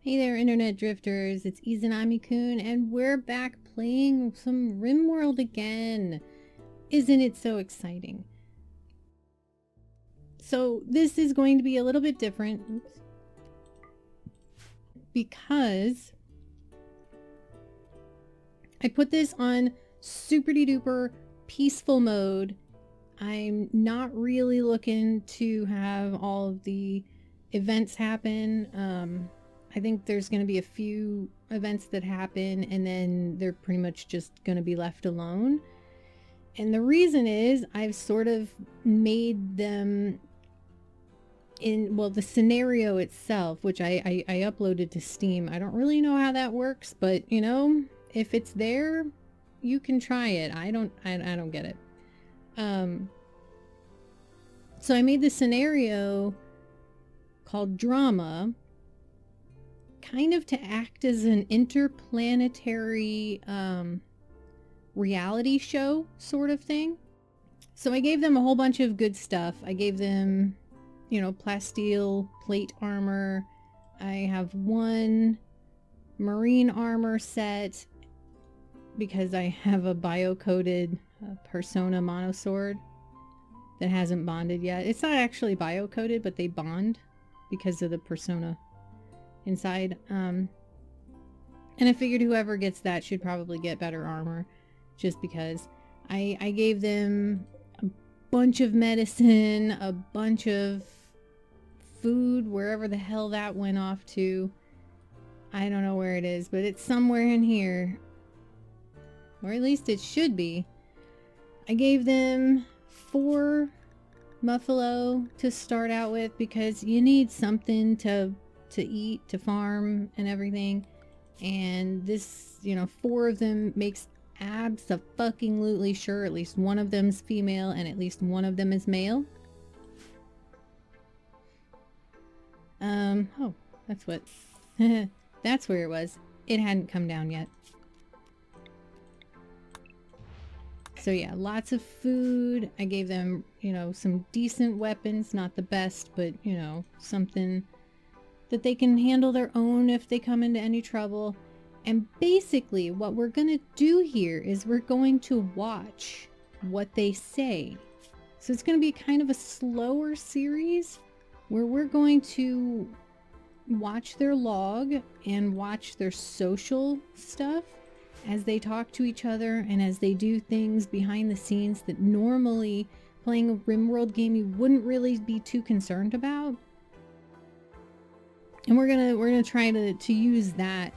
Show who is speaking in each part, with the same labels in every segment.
Speaker 1: Hey there, internet drifters, it's Izanami-kun, and we're back playing some RimWorld again. Isn't it so exciting? So this is going to be a little bit different because I put this on super duper peaceful mode. I'm not really looking to have all of the events happen. I think there's going to be a few events that happen and then they're pretty much just going to be left alone. And the reason is I've sort of made them in, well, the scenario itself, which I uploaded to Steam. I don't really know how that works, but you know, if it's there, you can try it. I don't get it. So I made the scenario called Drama, kind of to act as an interplanetary reality show sort of thing. So I gave them a whole bunch of good stuff. I gave them, you know, plasteel plate armor. I have one marine armor set because I have a bio-coated Persona monosword that hasn't bonded yet. It's not actually bio-coated, but they bond because of the Persona inside. And I figured whoever gets that should probably get better armor, just because. I gave them a bunch of medicine, a bunch of food, wherever the hell that went off to. I don't know where it is, but it's somewhere in here. Or at least it should be. I gave them 4 muffalo to start out with because you need something to eat, to farm and everything. And this, you know, 4 of them makes abso-fucking-lutely sure at least one of them's female and at least one of them is male. Oh, that's what, that's where it was. It hadn't come down yet. So yeah, lots of food. I gave them, you know, some decent weapons, not the best, but, you know, something that they can handle their own if they come into any trouble. And basically what we're going to do here is we're going to watch what they say. So it's going to be kind of a slower series where we're going to watch their log and watch their social stuff as they talk to each other and as they do things behind the scenes that normally playing a RimWorld game you wouldn't really be too concerned about. And we're gonna try to use that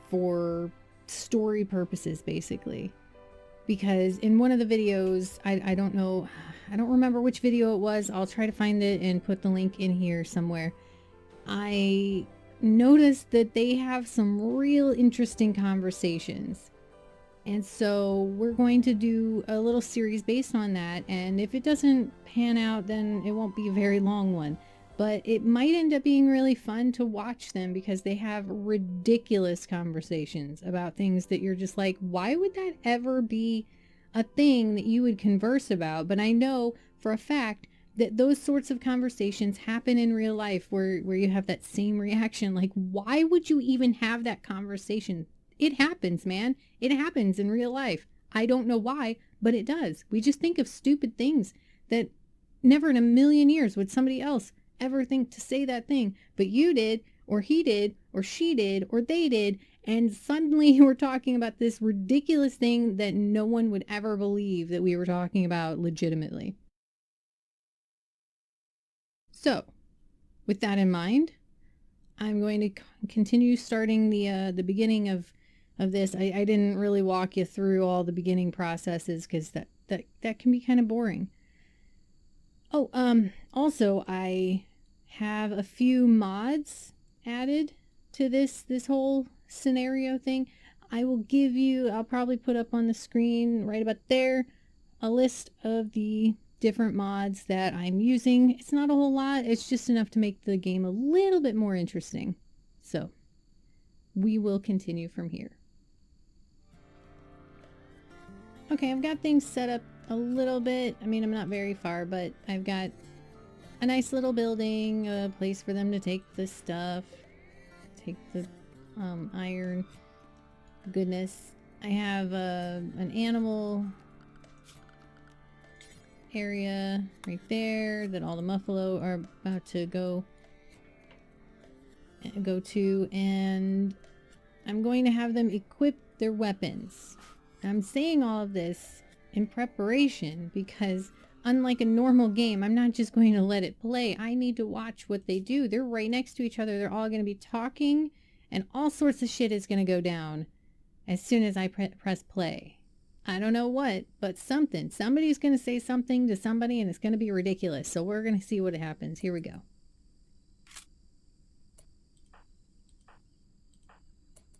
Speaker 1: for story purposes, basically. Because in one of the videos, I don't know, I don't remember which video it was. I'll try to find it and put the link in here somewhere. I noticed that they have some real interesting conversations. And so we're going to do a little series based on that. And if it doesn't pan out, then it won't be a very long one. But it might end up being really fun to watch them because they have ridiculous conversations about things that you're just like, why would that ever be a thing that you would converse about? But I know for a fact that those sorts of conversations happen in real life where you have that same reaction. Like, why would you even have that conversation? It happens, man. It happens in real life. I don't know why, but it does. We just think of stupid things that never in a million years would somebody else ever think to say that thing, but you did, or he did, or she did, or they did, and suddenly we're talking about this ridiculous thing that no one would ever believe that we were talking about legitimately. So, with that in mind, I'm going to continue starting the beginning of this. I didn't really walk you through all the beginning processes because that can be kind of boring. Oh, also I have a few mods added to this whole scenario thing. I will give you, I'll probably put up on the screen right about there, a list of the different mods that I'm using. It's not a whole lot, it's just enough to make the game a little bit more interesting. So, we will continue from here. Okay, I've got things set up a little bit. I mean, I'm not very far, but I've got a nice little building, a place for them to take the stuff, take the iron. Goodness. I have an animal area right there that all the muffalo are about to go to, and I'm going to have them equip their weapons. I'm saying all of this in preparation because unlike a normal game, I'm not just going to let it play. I need to watch what they do. They're right next to each other. They're all going to be talking, and all sorts of shit is going to go down as soon as I press play. I don't know what, but something. Somebody's going to say something to somebody, and it's going to be ridiculous. So we're going to see what happens. Here we go.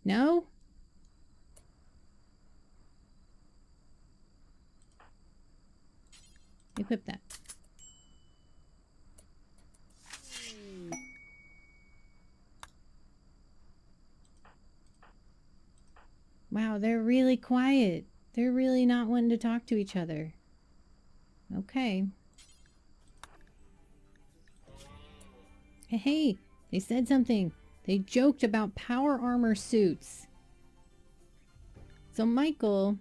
Speaker 1: No? Equip that. Wow, they're really quiet. They're really not wanting to talk to each other. Okay. Hey, they said something. They joked about power armor suits. So Michael,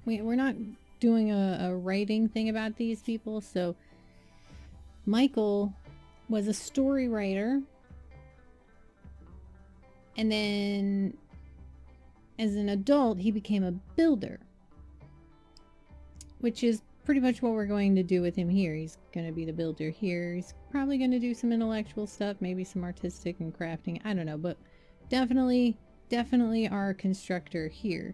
Speaker 1: we're not doing a writing thing about these people. So Michael was a story writer. And then as an adult, he became a builder. Which is pretty much what we're going to do with him here. He's going to be the builder here. He's probably going to do some intellectual stuff, maybe some artistic and crafting. I don't know, but definitely our constructor here.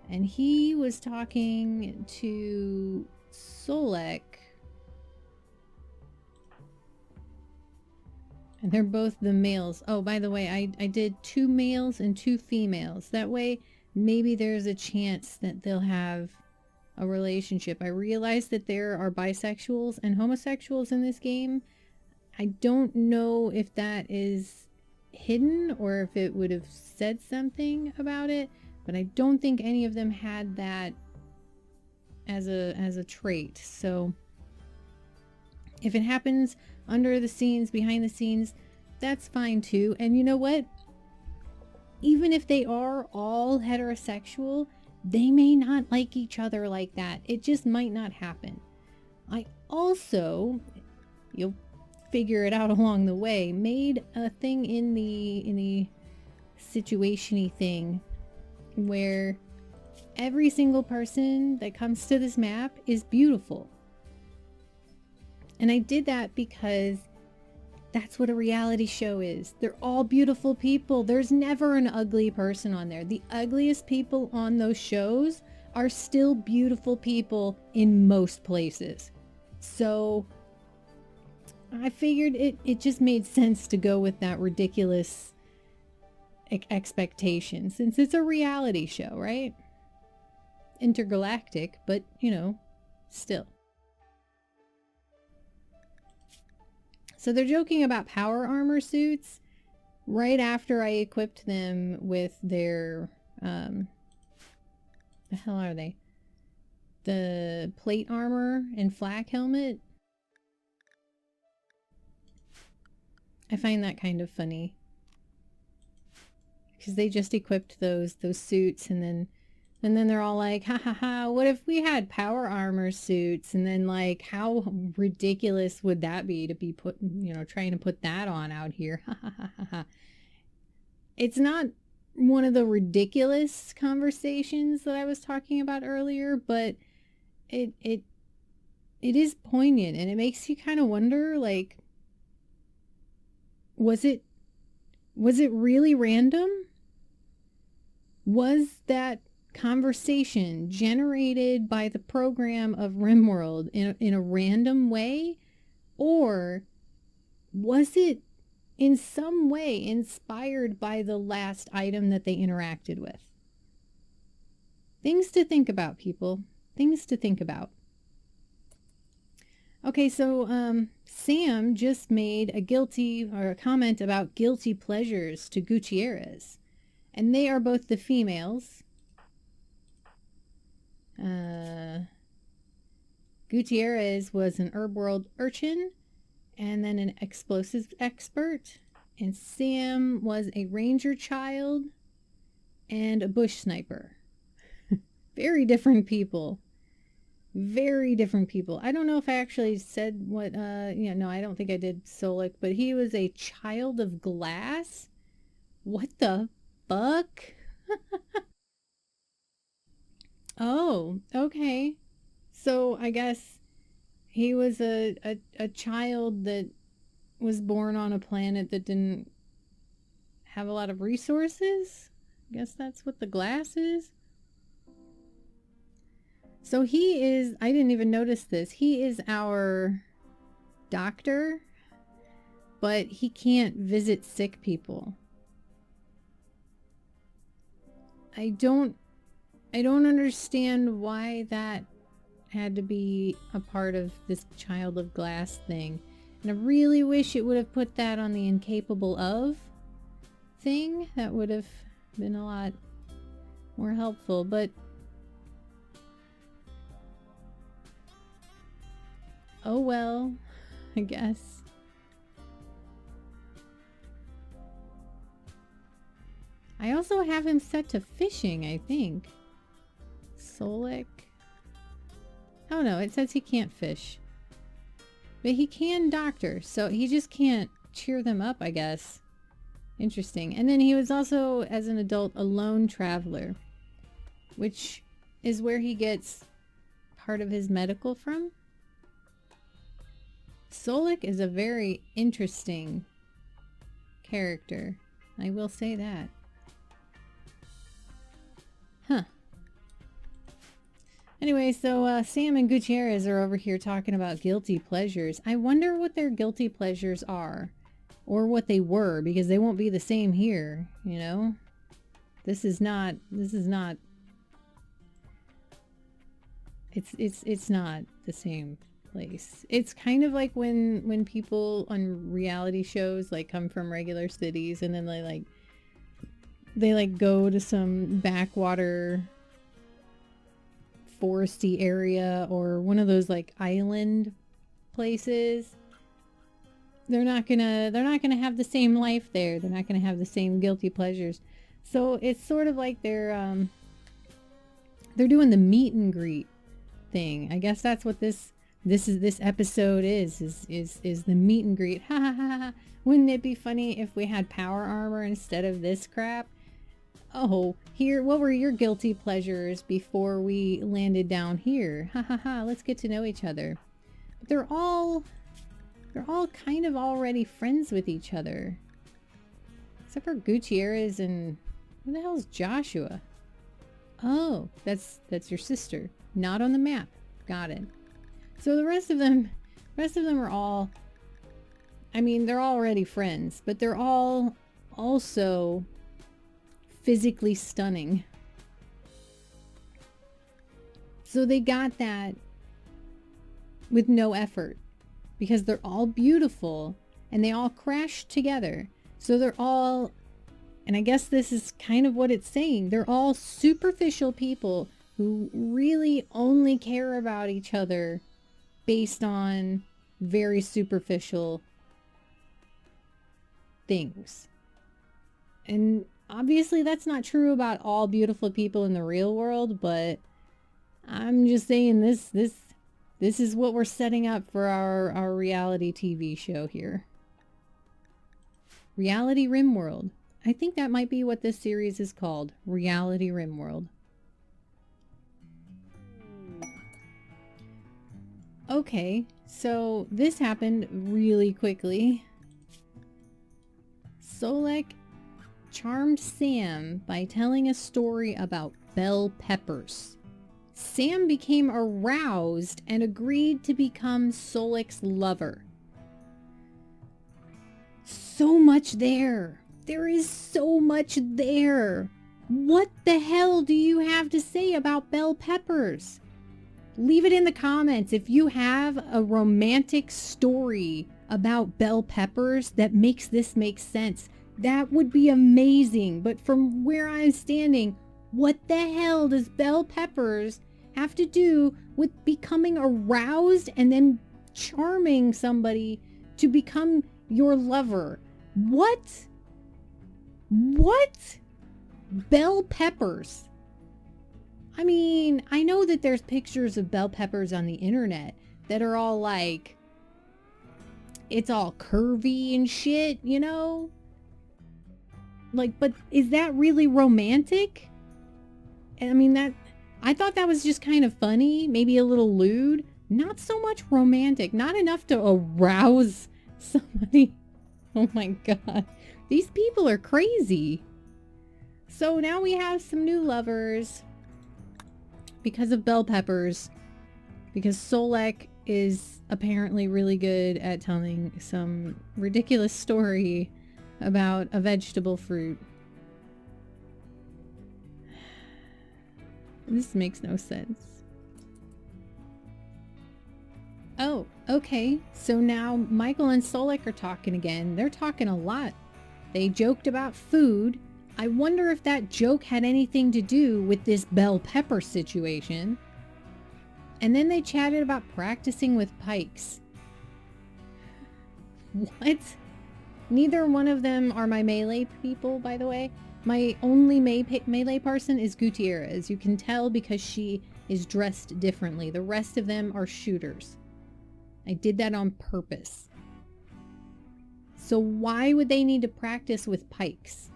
Speaker 1: And he was talking to Solek. And they're both the males. Oh, by the way, I did 2 males and 2 females. That way, maybe there's a chance that they'll have a relationship. I realize that there are bisexuals and homosexuals in this game. I don't know if that is hidden or if it would have said something about it, but I don't think any of them had that as a trait. So if it happens under the scenes, behind the scenes, that's fine too. And you know what? Even if they are all heterosexual, they may not like each other like that. It just might not happen. I also, you'll figure it out along the way, made a thing in the situation-y thing where every single person that comes to this map is beautiful. And I did that because that's what a reality show is. They're all beautiful people. There's never an ugly person on there. The ugliest people on those shows are still beautiful people in most places. So I figured it just made sense to go with that ridiculous expectation since it's a reality show, right? Intergalactic, but you know, still. So they're joking about power armor suits right after I equipped them with their, the hell are they? The plate armor and flak helmet. I find that kind of funny. Because they just equipped those suits and then they're all like, ha ha ha, what if we had power armor suits? And then like, how ridiculous would that be to be put, you know, trying to put that on out here? Ha ha ha ha ha. It's not one of the ridiculous conversations that I was talking about earlier, but it is poignant and it makes you kind of wonder, like, was it really random? Was that conversation generated by the program of RimWorld in a random way? Or was it in some way inspired by the last item that they interacted with? Things to think about, people. Things to think about. Okay, so Sam just made a comment about guilty pleasures to Gutierrez. And they are both the females. Gutierrez was an RimWorld urchin and then an explosives expert. And Sam was a ranger child and a bush sniper. Very different people. Very different people. I don't know if I actually said what, no, I don't think I did Solik, but he was a child of glass? What the fuck? Oh, okay. So I guess he was a child that was born on a planet that didn't have a lot of resources? I guess that's what the glass is. So he is, I didn't even notice this, he is our doctor, but he can't visit sick people. I don't understand why that had to be a part of this child of glass thing. And I really wish it would have put that on the incapable of thing. That would have been a lot more helpful, but oh well, I guess. I also have him set to fishing, I think. Solik. Oh no, it says he can't fish. But he can doctor, so he just can't cheer them up, I guess. Interesting. And then he was also, as an adult, a lone traveler, which is where he gets part of his medical from. Solik is a very interesting character. I will say that. Huh. Anyway, so Sam and Gutierrez are over here talking about guilty pleasures. I wonder what their guilty pleasures are. Or what they were, because they won't be the same here, you know? This is not it's not the same place. It's kind of like when people on reality shows like come from regular cities and then they like go to some backwater foresty area or one of those like island places. They're not gonna have the same life there. They're not gonna have the same guilty pleasures. So it's sort of like they're doing the meet and greet thing. I guess that's what this episode is the meet and greet. Ha ha ha ha. Wouldn't it be funny if we had power armor instead of this crap? Oh, here, what were your guilty pleasures before we landed down here? Ha ha ha. Let's get to know each other. But they're all kind of already friends with each other. Except for Gutierrez and... who the hell's Joshua? Oh, that's your sister. Not on the map. Got it. So the rest of them are all... I mean, they're already friends, but they're all also physically stunning. So they got that with no effort. Because they're all beautiful and they all crash together. So they're all, and I guess this is kind of what it's saying, they're all superficial people who really only care about each other based on very superficial things. And obviously that's not true about all beautiful people in the real world, but I'm just saying this is what we're setting up for our reality TV show here. Reality RimWorld. I think that might be what this series is called. Reality RimWorld. Okay, so this happened really quickly. Solik charmed Sam by telling a story about bell peppers. Sam became aroused and agreed to become Solik's lover. So much there. There is so much there. What the hell do you have to say about bell peppers? Leave it in the comments if you have a romantic story about bell peppers that makes this make sense. That would be amazing. But from where I'm standing, what the hell does bell peppers have to do with becoming aroused and then charming somebody to become your lover? What? What? Bell peppers. I mean, I know that there's pictures of bell peppers on the internet that are all like, it's all curvy and shit, you know? Like, but is that really romantic? I mean, I thought that was just kind of funny, maybe a little lewd. Not so much romantic, not enough to arouse somebody. Oh my god. These people are crazy. So now we have some new lovers because of bell peppers. Because Solek is apparently really good at telling some ridiculous story about a vegetable fruit. This makes no sense. Oh, okay. So now Michael and Solek are talking again. They're talking a lot. They joked about food. I wonder if that joke had anything to do with this bell pepper situation. And then they chatted about practicing with pikes. What? Neither one of them are my melee people, by the way. My only melee person is Gutierrez. You can tell because she is dressed differently. The rest of them are shooters. I did that on purpose. So why would they need to practice with pikes?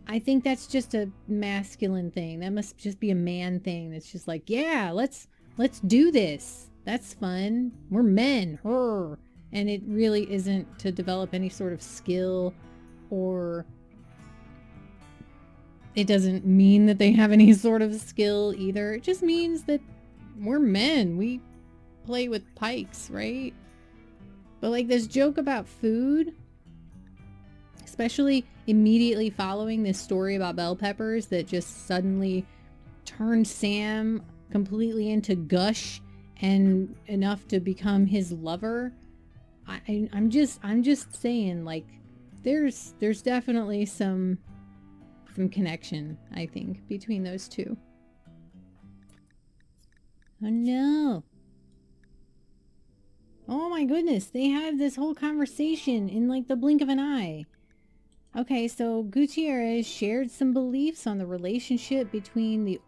Speaker 1: I think that's just a masculine thing. That must just be a man thing. That's just like, yeah, let's do this. That's fun. We're men. Her. And it really isn't to develop any sort of skill, or it doesn't mean that they have any sort of skill either. It just means that we're men. We play with pikes, right? But like this joke about food, especially immediately following this story about bell peppers that just suddenly turned Sam completely into gush and enough to become his lover. I'm just saying, like, there's definitely some connection, I think, between those two. Oh no. Oh my goodness, they have this whole conversation in like the blink of an eye. Okay, so Gutierrez shared some beliefs on the relationship between the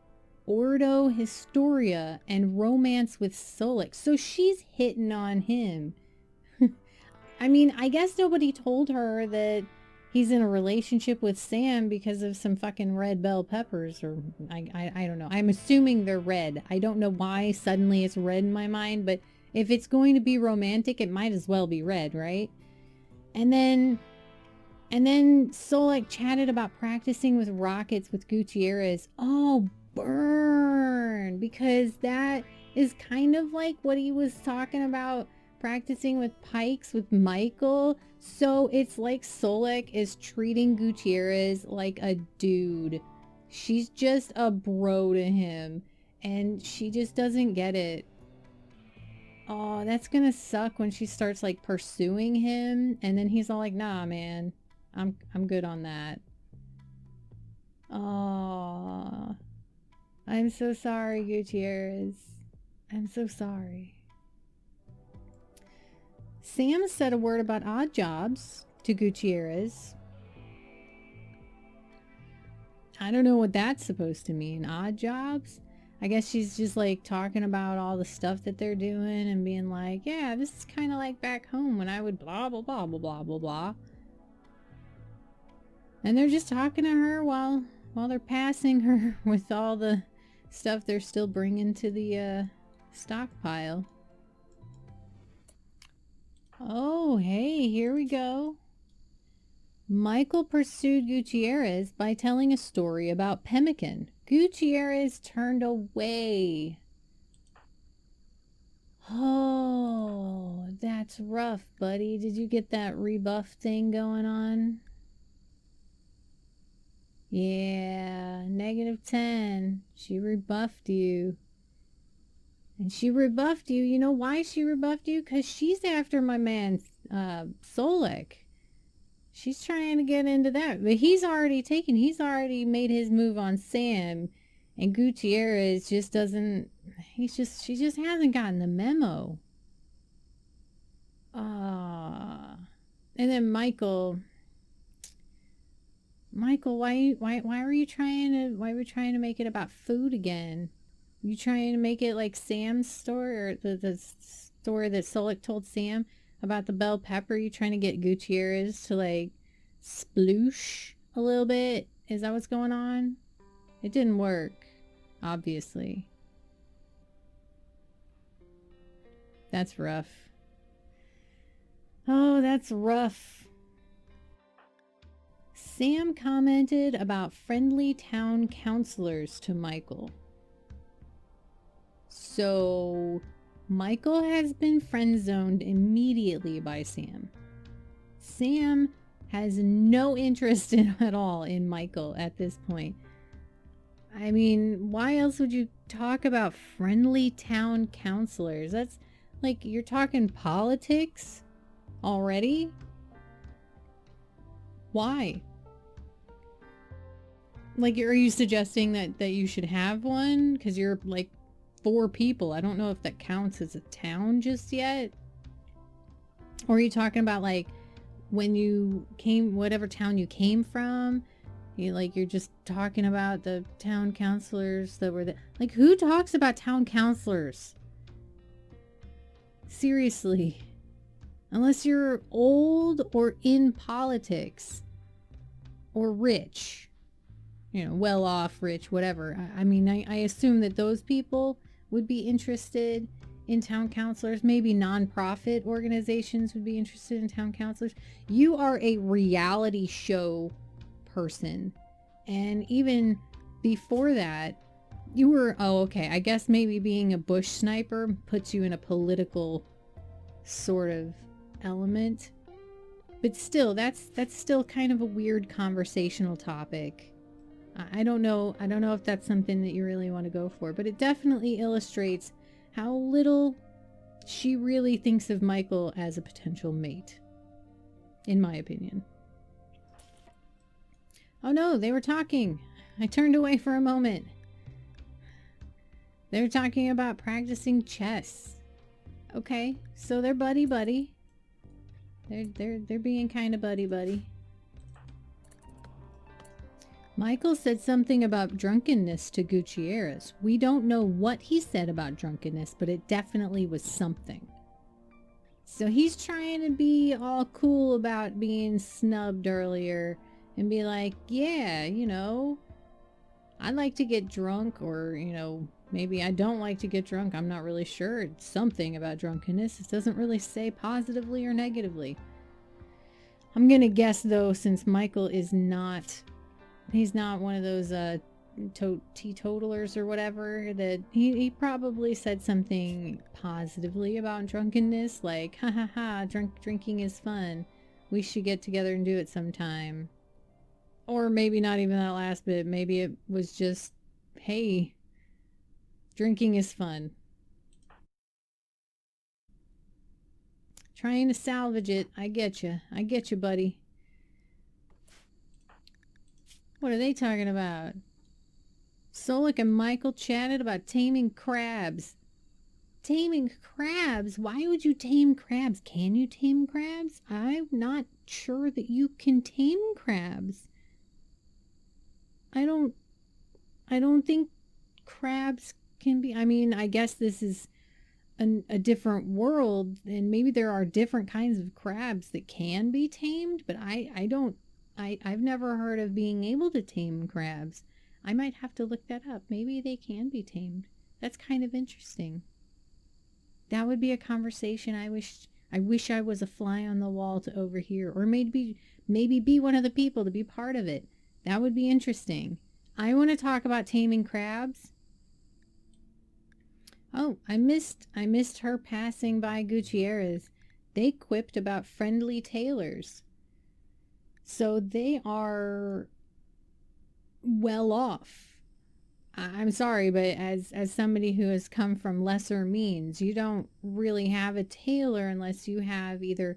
Speaker 1: Ordo Historia and romance with Solek. So she's hitting on him. I mean, I guess nobody told her that he's in a relationship with Sam because of some fucking red bell peppers, or I don't know. I'm assuming they're red. I don't know why suddenly it's red in my mind, but if it's going to be romantic, it might as well be red, right? And then Solek chatted about practicing with rockets with Gutierrez. Oh, burn! Because that is kind of like what he was talking about, practicing with pikes with Michael. So it's like Solek is treating Gutierrez like a dude. She's just a bro to him, and she just doesn't get it. Oh, that's gonna suck when she starts like pursuing him, and then he's all like, nah man, I'm good on that. Oh, I'm so sorry, Gutierrez. I'm so sorry. Sam said a word about odd jobs to Gutierrez. I don't know what that's supposed to mean. Odd jobs? I guess she's just like talking about all the stuff that they're doing and being like, yeah, this is kind of like back home when I would blah, blah, blah, blah, blah, blah, blah. And they're just talking to her while they're passing her with all the stuff they're still bringing to the stockpile. Oh, hey, here we go. Michael pursued Gutierrez by telling a story about pemmican. Gutierrez turned away. Oh, that's rough, buddy. Did you get that rebuff thing going on? Yeah, -10. She rebuffed you. And she rebuffed you. You know why she rebuffed you? Because she's after my man, Solek. She's trying to get into that. But he's already made his move on Sam. And Gutierrez just doesn't, she just hasn't gotten the memo. And then Michael, Michael, why were you trying to make it about food again? You trying to make it like Sam's story, or the story that Solik told Sam about the bell pepper? You trying to get Gutierrez to like sploosh a little bit? Is that what's going on? It didn't work, obviously. That's rough. Oh, that's rough. Sam commented about friendly town councilors to Michael. So Michael has been friend-zoned immediately by Sam. Sam has no interest at all in Michael at this point. I mean, why else would you talk about friendly town councilors? That's like, you're talking politics already? Why? Like, are you suggesting that you should have one? Because you're like 4 people. I don't know if that counts as a town just yet. Or are you talking about like when you came, whatever town you came from? You're just talking about the town councilors that were like, who talks about town councilors? Seriously. Unless you're old or in politics. Or rich. You know, well off, rich, whatever. I mean, I assume that those people would be interested in town councilors. Maybe nonprofit organizations would be interested in town councilors. You are a reality show person. And even before that, you were, oh, okay, I guess maybe being a bush sniper puts you in a political sort of element. But still, that's still kind of a weird conversational topic. I don't know if that's something that you really want to go for, but it definitely illustrates how little she really thinks of Michael as a potential mate, in my opinion. Oh no, they were talking. I turned away for a moment. They're talking about practicing chess. Okay, so they're buddy-buddy. They're being kind of buddy-buddy. Michael said something about drunkenness to Gutierrez. We don't know what he said about drunkenness, but it definitely was something. So he's trying to be all cool about being snubbed earlier and be like, yeah, you know, I like to get drunk, or, you know, maybe I don't like to get drunk. I'm not really sure. It's something about drunkenness. It doesn't really say positively or negatively. I'm gonna guess, though, since Michael is not... he's not one of those teetotalers or whatever, that he probably said something positively about drunkenness, like, ha ha ha, drinking is fun. We should get together and do it sometime. Or maybe not even that last bit. Maybe it was just, hey, drinking is fun. Trying to salvage it. I get you. I get you, buddy. What are they talking about? Solik and Michael chatted about taming crabs. Taming crabs? Why would you tame crabs? Can you tame crabs? I'm not sure that you can tame crabs. I don't think crabs can be... I mean, I guess this is a different world, and maybe there are different kinds of crabs that can be tamed, but I've never heard of being able to tame crabs. I might have to look that up. Maybe they can be tamed. That's kind of interesting. That would be a conversation I wish I was a fly on the wall to overhear, or maybe be one of the people to be part of it. That would be interesting. I want to talk about taming crabs. Oh, I missed her passing by Gutierrez. They quipped about friendly tailors. So they are well off. I'm sorry, but as somebody who has come from lesser means, you don't really have a tailor unless you have either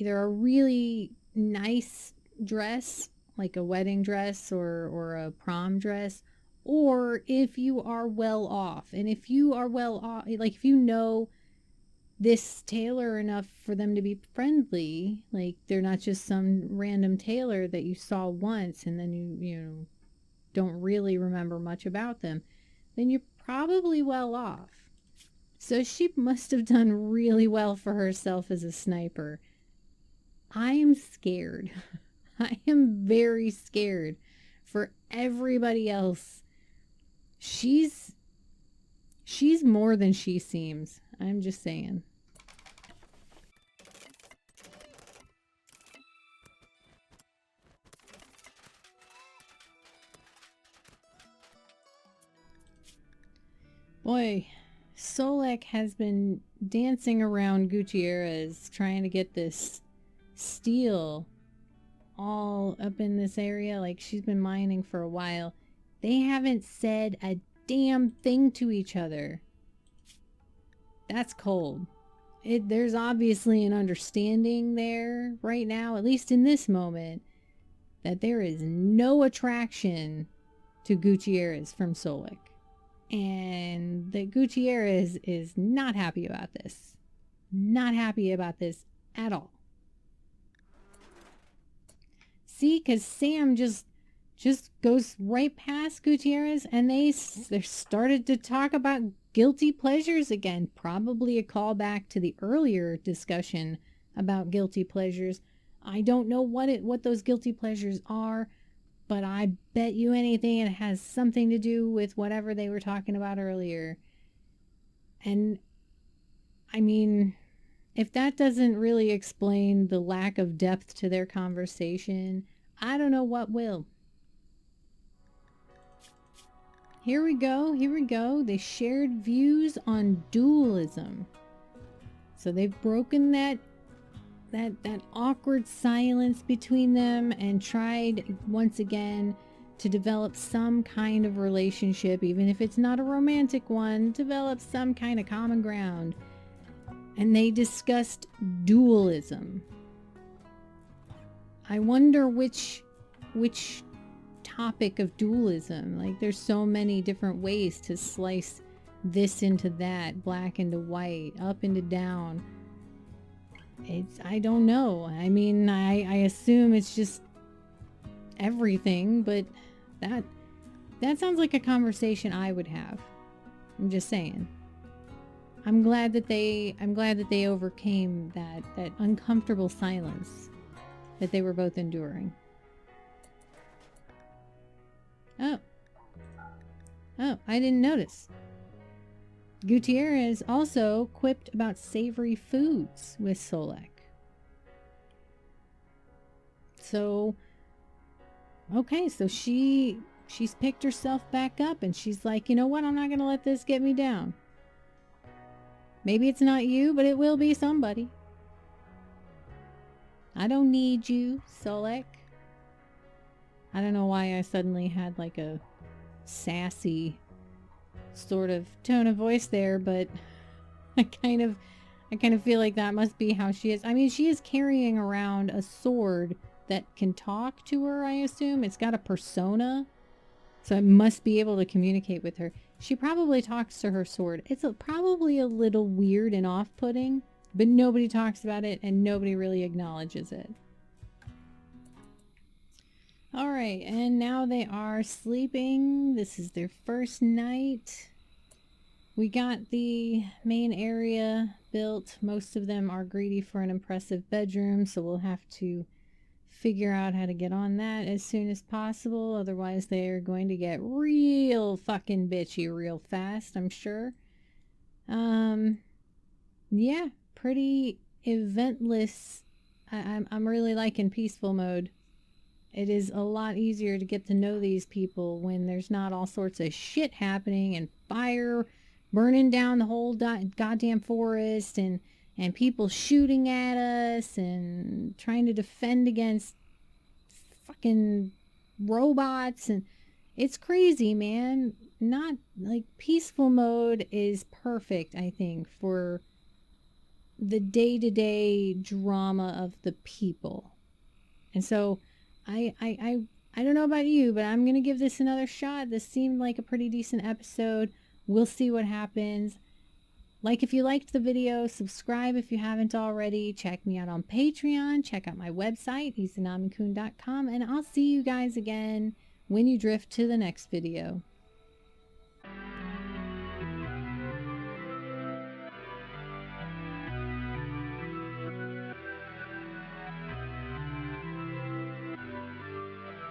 Speaker 1: a really nice dress, like a wedding dress or a prom dress, or if you are well off. And if you are well off, like if you know this tailor enough for them to be friendly. Like, they're not just some random tailor that you saw once and then you don't really remember much about them, then you're probably well off. So she must have done really well for herself as a sniper. I am scared. I am very scared for everybody else. She's more than she seems. I'm just saying. Boy, Solek has been dancing around Gutierrez trying to get this steel all up in this area. Like, she's been mining for a while. They haven't said a damn thing to each other. That's cold. There's obviously an understanding there right now, at least in this moment, that there is no attraction to Gutierrez from Solek. And that Gutierrez is not happy about this. Not happy about this at all. See, because Sam just goes right past Gutierrez, and they started to talk about guilty pleasures again. Probably a callback to the earlier discussion about guilty pleasures. I don't know what those guilty pleasures are, but I bet you anything it has something to do with whatever they were talking about earlier. And I mean, if that doesn't really explain the lack of depth to their conversation, I don't know what will. Here we go. They shared views on dualism. So they've broken that awkward silence between them and tried once again to develop some kind of relationship, even if it's not a romantic one, develop some kind of common ground. And they discussed dualism. I wonder which topic of dualism. Like, there's so many different ways to slice this into that, black into white, up into down. I don't know. I mean, I assume it's just everything, but that sounds like a conversation I would have. I'm just saying. I'm glad that they overcame that uncomfortable silence that they were both enduring. Oh, I didn't notice. Gutierrez also quipped about savory foods with Solek. So, okay, so she's picked herself back up and she's like, you know what? I'm not going to let this get me down. Maybe it's not you, but it will be somebody. I don't need you, Solek. I don't know why I suddenly had like a sassy sort of tone of voice there, but I kind of feel like that must be how she is. I mean, she is carrying around a sword that can talk to her, I assume. It's got a persona, so it must be able to communicate with her. She probably talks to her sword. It's probably a little weird and off-putting, but nobody talks about it and nobody really acknowledges it. Alright, and now they are sleeping. This is their first night. We got the main area built. Most of them are greedy for an impressive bedroom, so we'll have to figure out how to get on that as soon as possible. Otherwise, they're going to get real fucking bitchy real fast, I'm sure. Yeah, pretty eventless. I'm really liking peaceful mode. It is a lot easier to get to know these people when there's not all sorts of shit happening and fire burning down the whole goddamn forest and people shooting at us and trying to defend against fucking robots. And it's crazy, man. Not like peaceful mode is perfect, I think, for the day-to-day drama of the people. And so I don't know about you, but I'm going to give this another shot. This seemed like a pretty decent episode. We'll see what happens. Like if you liked the video, subscribe if you haven't already, check me out on Patreon, check out my website, izanamikun.com, and I'll see you guys again when you drift to the next video.